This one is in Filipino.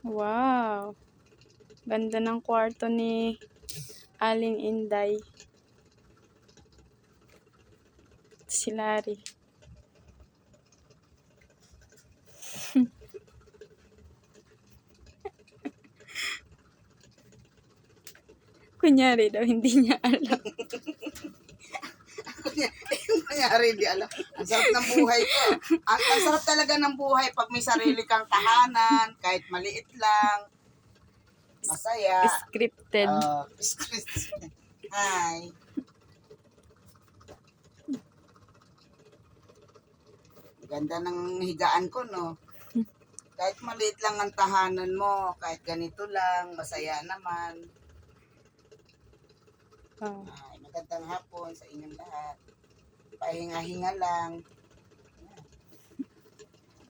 Wow! Ganda ng kwarto ni Aling Inday. Si Larry. Kunyari daw, hindi niya alam. Yung nangyari, di alam. Ang sarap ng buhay ko. Ang sarap talaga ng buhay pag may sarili kang tahanan, kahit maliit lang. Masaya. Scripted. Hi. Ganda ng higaan ko, no? Kahit maliit lang ang tahanan mo, kahit ganito lang, masaya naman. Oh. Ay, magandang hapon sa inyong lahat. Pahinga-hinga lang.